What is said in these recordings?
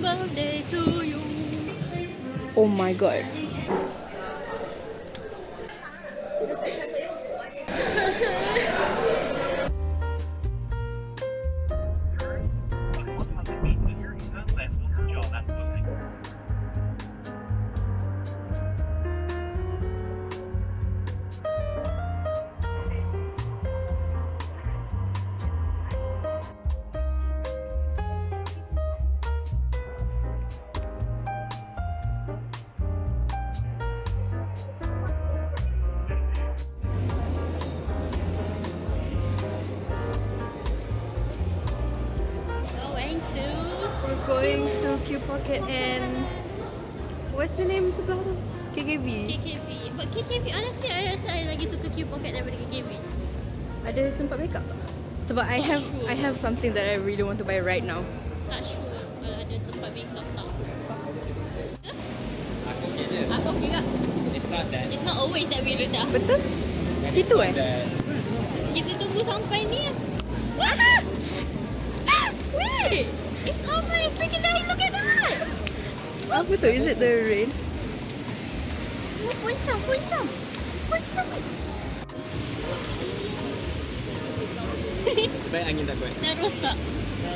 birthday to you. Oh my god. We're going to Q Pocket and what's the name sebelah tu? KKV. KKV. But KKV, honestly, I rasa I lagi suka Q Pocket daripada KKV. Ada tempat makeup tak? Sebab I have something that I really want to buy right now. Tak sure kalau ada tempat makeup tau. Aku okey je. Aku okey kak. It's not that. It's not always that we redah. Betul? Situ Kita tunggu sampai ni. Wait! It's on my freaking eye. Look at that! Apa tu? Is it the rain? Puncam. Sebaik angin tak kuat. Dah rosak.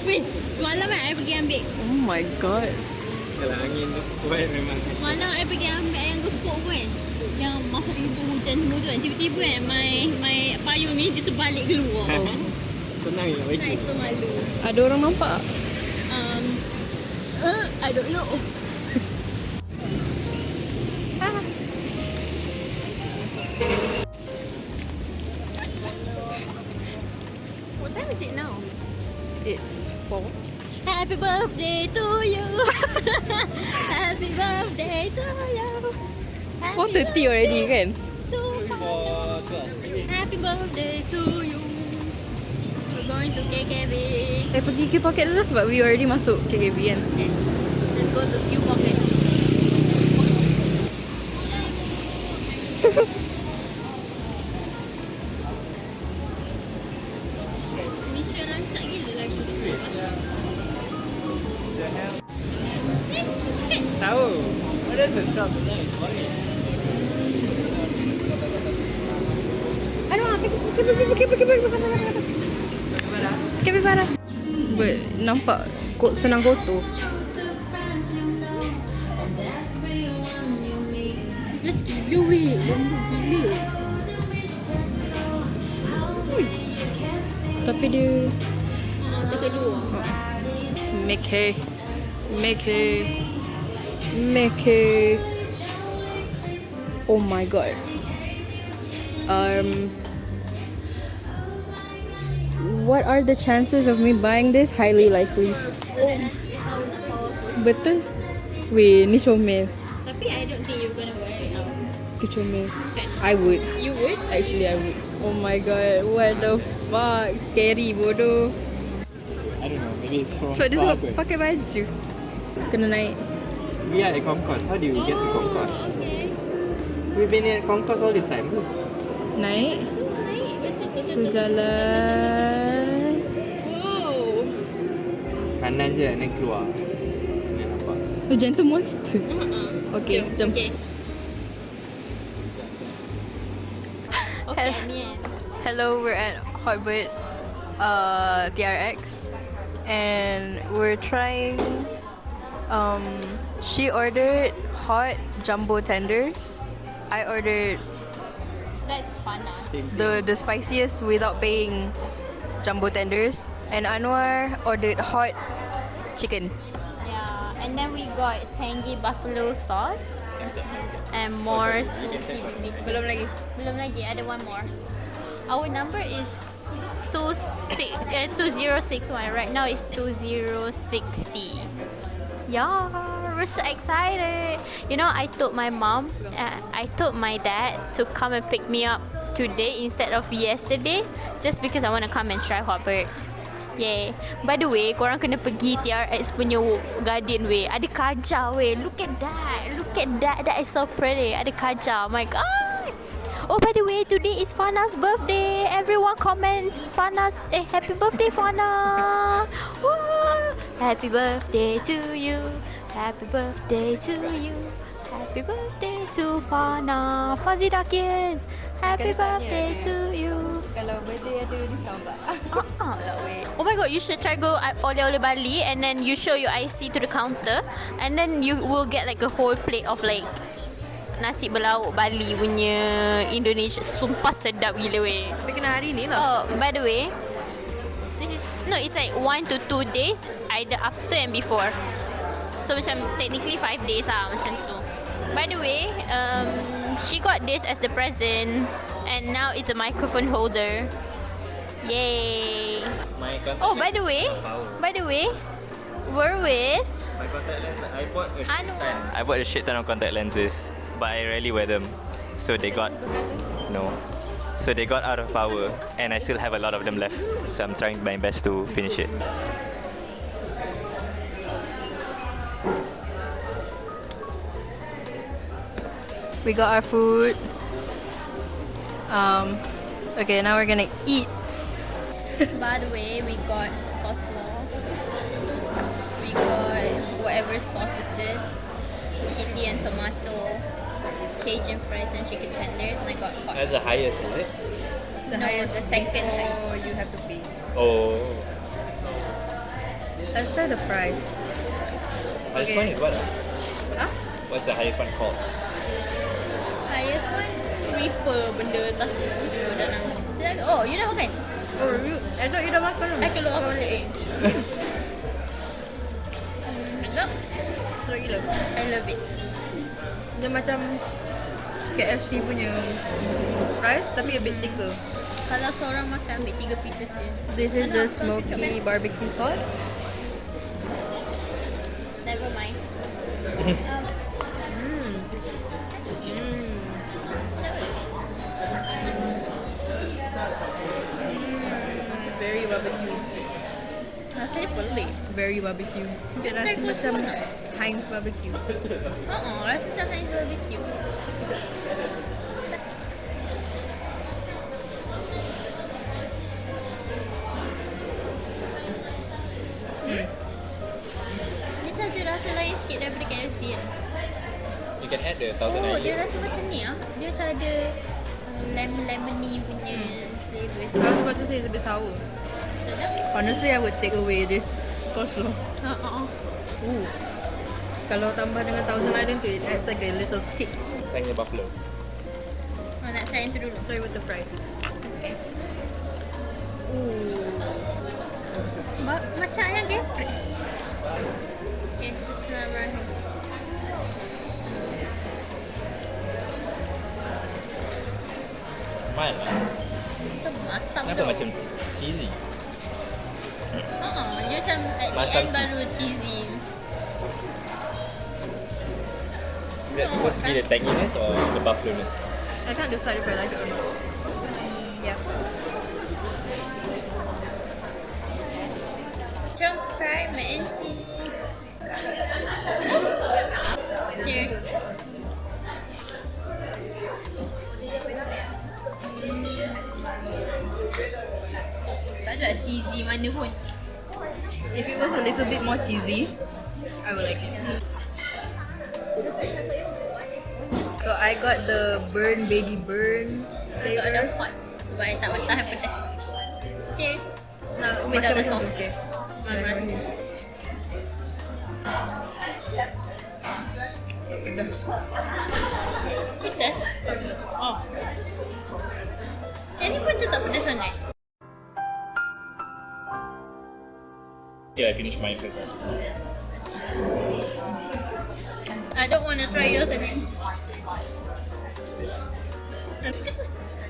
Wait, semalam kan I pergi ambil. Oh my god. Kalau angin tu kuat memang. Semalam I pergi ambil ayam gepuk kan. Yang masa itu hujan semua tu kan. Tiba-tiba kan my payung ni dia terbalik keluar. Tenang je bagi. I so malu. Ada orang nampak? I don't know. What time is it now? It's 4. Happy birthday to you. Happy birthday to you. 4:30 already kan? Happy birthday to you. We're going to KKV. Pergi Q Pocket dulu sebab we already masuk KKV kan? Let's go to Q Pocket. Mission rancak gila lagu tu. Tahu. What is the shop tonight? Aduh, Capybara. But nampak senang kotor. Let's gila weh. Lembut gila. Tapi dia Dia keluar. Mickey. Oh my god. What are the chances of me buying this? Highly likely. Betul? Weh, ni comel. Tapi I don't think you're gonna wear it out. Tu comel. I would. You would? Actually, I would. Oh my god. What the fuck? Scary, bodoh. I don't know. Maybe it's from Sebab dia far sebab kot. pakai baju. Kena naik. We are at concourse. How do you get to concourse? We've been at concourse all this time. Naik. Tu jalan. Wow. Kanan je dan keluar. Kena nampak. Oh, Gentle Monster. Okay, jom. Okay, ni kan. Hello, we're at Hotbird TRX and we're trying she ordered hot jumbo tenders. I ordered That's fun. the spiciest without paying jumbo tenders, and Anwar ordered hot chicken. Yeah, and then we got tangy buffalo sauce and more. Belum lagi. Belum lagi, ada one more. Our number is 2061. Right now it's 2060. Yeah, we're so excited. You know, I told my mom, I told my dad to come and pick me up today instead of yesterday, just because I want to come and try Hotbird. Yay. By the way, korang kena pergi TRX punya garden weh. Ada kaja weh. Look at that. That is so pretty. Ada kaja. My god. Oh, by the way, today is Fana's birthday. Everyone comment Fana's happy birthday, Fana. Woo! Happy birthday to you. Happy birthday to you. Happy birthday to Fana Fazidakins. Happy birthday to you. Kalau birthday ada discount tak? Lah weh. Oh my god, you should try go oleh-oleh Bali and then you show your IC to the counter and then you will get like a whole plate of like nasi berlauk Bali punya Indonesia. Sumpah sedap gila weh. Tapi kena hari ni lah. Oh, by the way, it's like 1 to 2 days either after and before. So macam technically 5 days lah macam tu. By the way, she got this as the present and now it's a microphone holder. Yay! My contact Oh, by the way, we're with My contact lens, Anu. I bought a shit ton of contact lenses, but I rarely wear them. So they got out of power and I still have a lot of them left. So I'm trying my best to finish it. We got our food. Okay, now we're gonna eat. By the way, we got coleslaw. We got whatever sauce is this. Chili and tomato, Cajun fries and chicken tenders, and I got hot. That's the highest, is it? The No, highest the second before highest. you have to pay. Oh. Let's try the fries. Highest Okay. one is what? Huh? What's the highest one called? Highest one, Reaper benda entah. Oh, you dah makan? Oh, I thought you dah makan. I keluar balik Sedap. Sedap gila. I love it. Dia macam KFC punya fries tapi a bit thicker. Kalau seorang makan ambil 3 pieces je. This is the Kau cakap, smoky barbecue sauce. Never mind. Very barbecue. Rasanya pelik. Very barbecue. Dia rasa Try macam goes tak? Heinz barbecue. Rasa macam Heinz barbecue. Dia macam ada rasa lain sikit daripada KFC kan? You can add the thousand Oh, dia idea. rasa macam ni ah. Dia macam ada lemony punya flavour. I was about to say it's a bit sour. Sedap. Honestly, I would take away this coleslaw. Ooh. Kalau tambah dengan thousand island tu, it adds like a little kick. Thank you, buffalo. Nak try yang tu dulu. Try with the fries. Okay. Ooh. Macam ayam geprek. Okay, bismillahirrahmanirrahim. Mild lah. Masam Kenapa tu. macam cheesy? Dia macam at the Masam end baru cheesy. Is that supposed to be the tanginess or the buffalo-ness? I can't decide if I like it or not. Yeah. Jom try mac and cheese. Cheers. Tak ada cheesy mana pun. If it was a little bit more cheesy, I would like it. So I got the burn baby burn Tak ada flavor. hot sebab I tak boleh tahan pedas. Cheers. Nah, Without the macam sauce. okay. Bismillahirrahmanirrahim. Pedas. Pedas? Oh. Yang ni pun macam tak pedas sangat. Yeah, I finished mine first. I don't want to try yours again.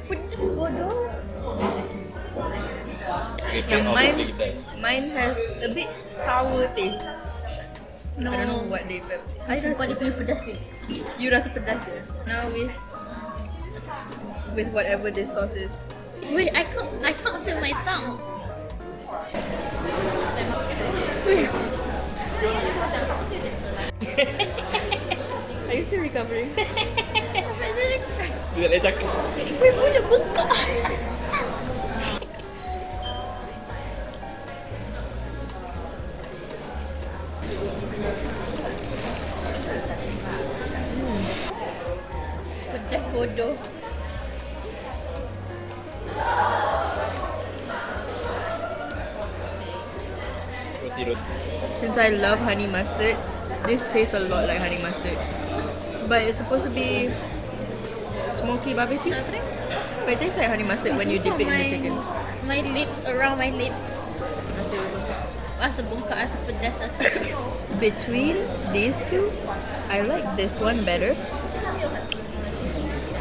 Pedas bodoh. Okay, Yang obviously it does. mine has a bit sour taste. No. I don't know what they felt. I suka dia punya pedas ni. You rasa pedas je. Now with whatever this sauce is. Wait, I can't feel my tongue. Are you still recovering? Dia boleh cakap. Wait, mulut bengkak. Bodoh. Roti. Since I love honey mustard, this tastes a lot like honey mustard. But it's supposed to be smoky barbecue. But it tastes like honey mustard when you dip it in the chicken. My lips, around my lips. Rasa bengkak. Rasa bengkak, rasa pedas, rasa. Between these two, I like this one better.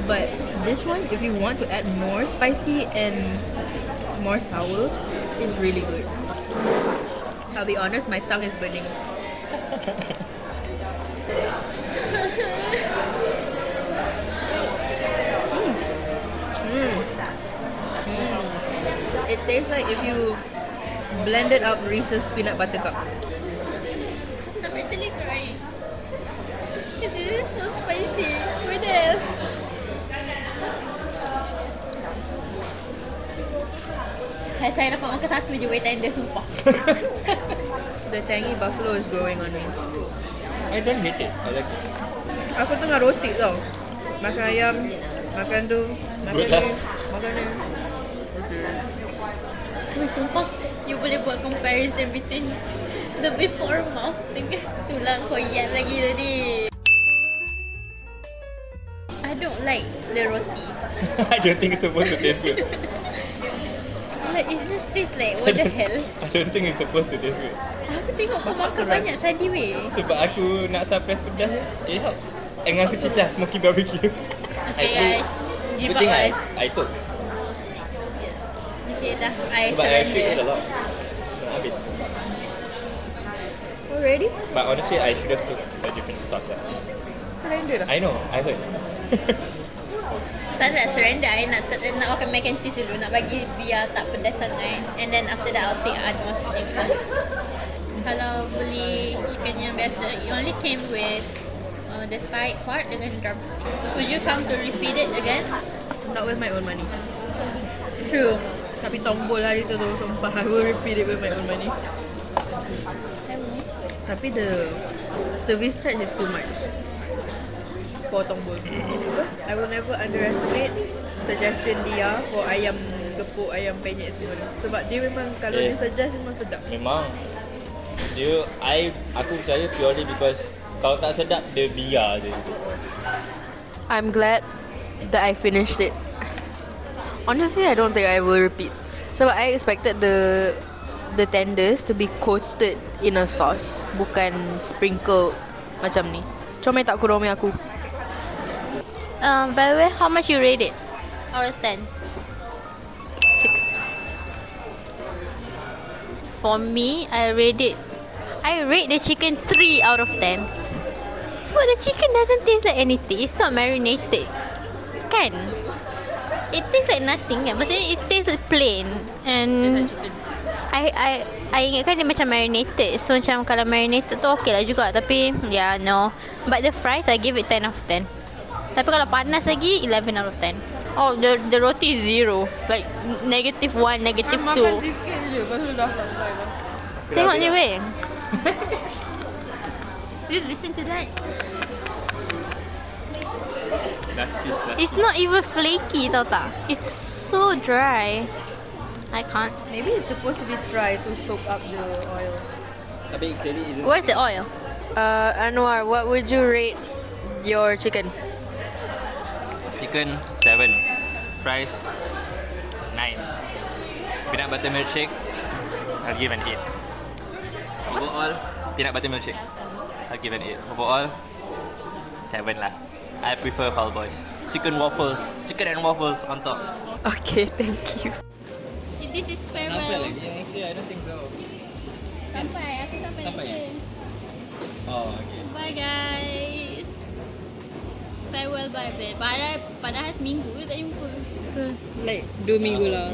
But this one, if you want to add more spicy and more sour, it's really good. I'll be honest, my tongue is burning. It tastes like if you blended up Reese's peanut butter cups. I'm actually crying. This is so spicy. What the hell? Saya dapat makan satu je wait tender, sumpah. The tangy buffalo is growing on me. I don't hate it. I like it. Aku tengah roti tau. Makan ayam, makan tu, makan Good ni, lah. makan ni. Oh, sumpah, you boleh buat comparison between the before mouth dengan tulang koyak lagi tadi. I don't like the roti. I don't think it's supposed to taste good. Like, it just tastes like, what the hell? I don't think it's supposed to taste good. Aku tengok kau makan banyak tadi weh. Sebab aku nak suppress pedas, it helps. And aku cecah smoky barbecue. Okay guys, give Good up thing guys. I took. Okay dah, I Sebab I actually ate a surrender. lot. So, habis. Already? But honestly, I should have took a different sauce lah. Surrender dah. I know, I heard. Tak nak surrender, I nak makan mac and cheese dulu. Nak bagi biar tak pedas sangat. And then after that, I'll take other ones juga. Kalau beli chicken yang biasa, it only came with the thigh part dengan drumstick. Would you come to repeat it again? Not with my own money. True. Tapi tombol hari tu sumpah I will repeat it with my own money. Tapi the service charge is too much for tombol. But I will never underestimate suggestion dia for ayam gepuk, ayam penyet semua. Sebab dia memang kalau dia suggest memang sedap. Memang. Aku percaya purely because kalau tak sedap, dia biar je. I'm glad that I finished it. Honestly, I don't think I will repeat. So I expected the tenders to be coated in a sauce, bukan sprinkled macam ni. Comel tak kurang aku? By the way, how much you rate it? Out of 10? 6. For me, I rate the chicken 3 out of 10. Sebab the chicken doesn't taste like anything. It's not marinated. Kan? It tastes like nothing kan. Maksudnya it tastes like plain. And I ingatkan dia macam marinated. So macam kalau marinated tu okay lah juga. Tapi yeah, no. But the fries, I give it 10 out of 10. Tapi kalau panas lagi, 11 out of 10. Oh, the roti is 0. Like -1, -2. Makan sikit je, lepas tu dah sampai dah. Tengok je weh. You listen to that. Last piece lah. It's not even flaky tau tak. It's so dry. I can't. Maybe it's supposed to be dry to soak up the oil. Tapi clearly it Where's the oil? Anwar, what would you rate your chicken? Chicken 7, fries 9, peanut butter milkshake I'll give an 8. Overall, peanut butter milkshake I'll give an 8. Overall, 7 lah. I prefer Fall Boys. Chicken and waffles on top. Okay, thank you. This is farewell. Sampai lagi next year? I don't think so. Sampai. Aku sampai Sampai next year. Oh, okay. Bye guys. Farewell bye. Padahal seminggu tak jumpa. Like 2 minggu lah.